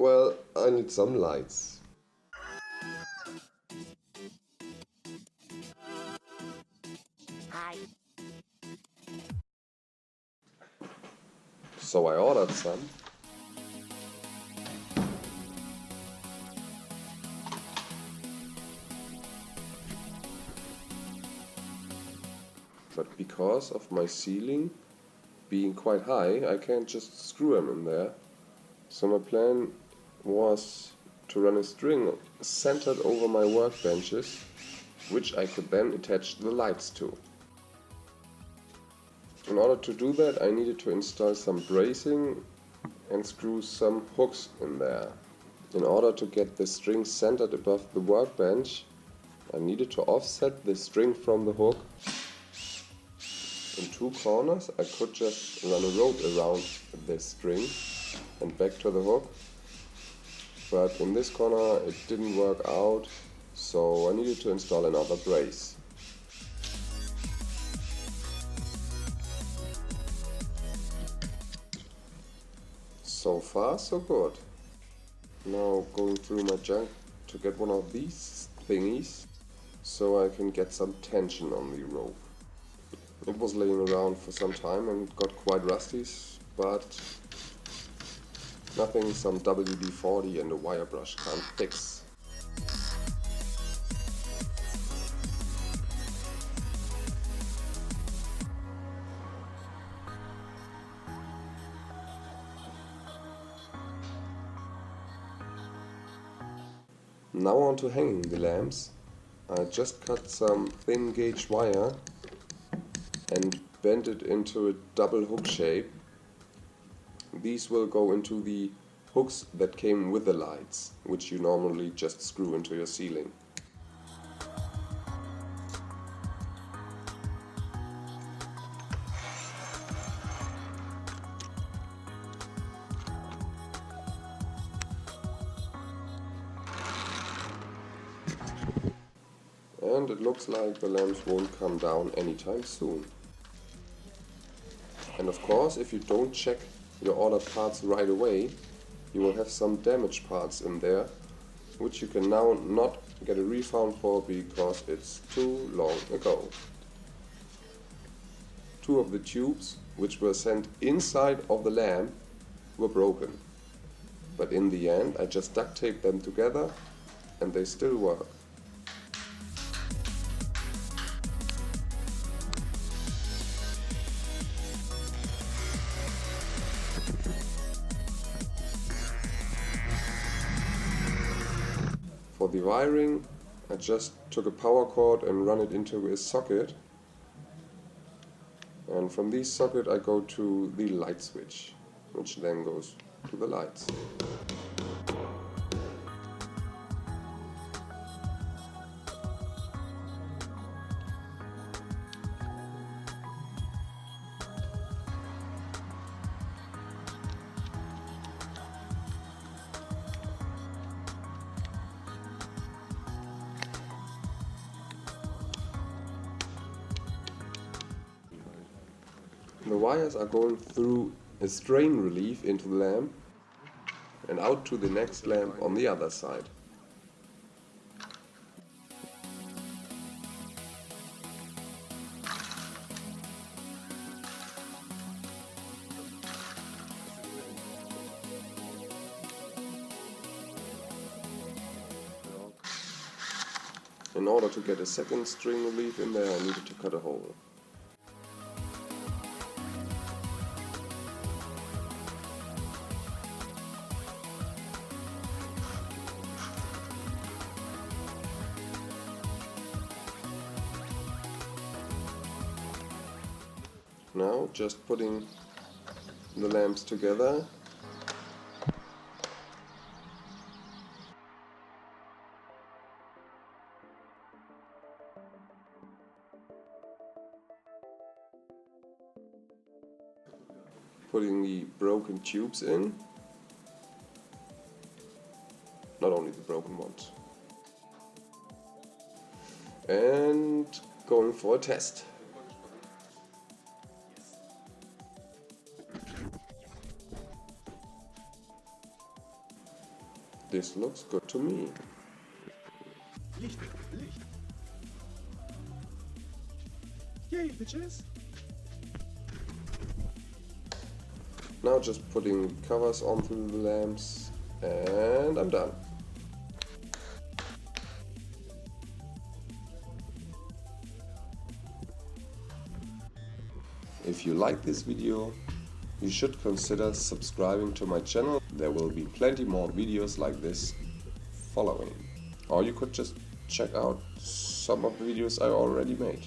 Well, I need some lights. Hi. So I ordered some. But because of my ceiling being quite high, I can't just screw them in there. So my plan was to run a string centered over my workbenches, which I could then attach the lights to. In order to do that, I needed to install some bracing and screw some hooks in there. In order to get the string centered above the workbench, I needed to offset the string from the hook. In two corners I could just run a rope around this string and back to the hook, but in this corner it didn't work out, so I needed to install another brace. So far so good. Now going through my junk to get one of these thingies so I can get some tension on the rope. It was laying around for some time and got quite rusty, but nothing some WD-40 and a wire brush can't fix. Now on to hanging the lamps. I just cut some thin gauge wire and bent it into a double hook shape. These will go into the hooks that came with the lights, which you normally just screw into your ceiling. And it looks like the lamps won't come down anytime soon. And of course, if you don't check your ordered parts right away, you will have some damaged parts in there, which you can now not get a refund for because it's too long ago. Two of the tubes, which were sent inside of the lamp, were broken. But in the end, I just duct taped them together and they still work. For the wiring, I just took a power cord and run it into a socket. And from this socket I go to the light switch, which then goes to the lights. The wires are going through a strain relief into the lamp and out to the next lamp on the other side. In order to get a second string relief in there, I needed to cut a hole. Now just putting the lamps together. Putting the broken tubes in. Not only the broken ones. And going for a test. This looks good to me. Licht, Licht. Yay, bitches. Now just putting covers onto the lamps and I'm done. If you like this video, you should consider subscribing to my channel. There will be plenty more videos like this following. Or you could just check out some of the videos I already made.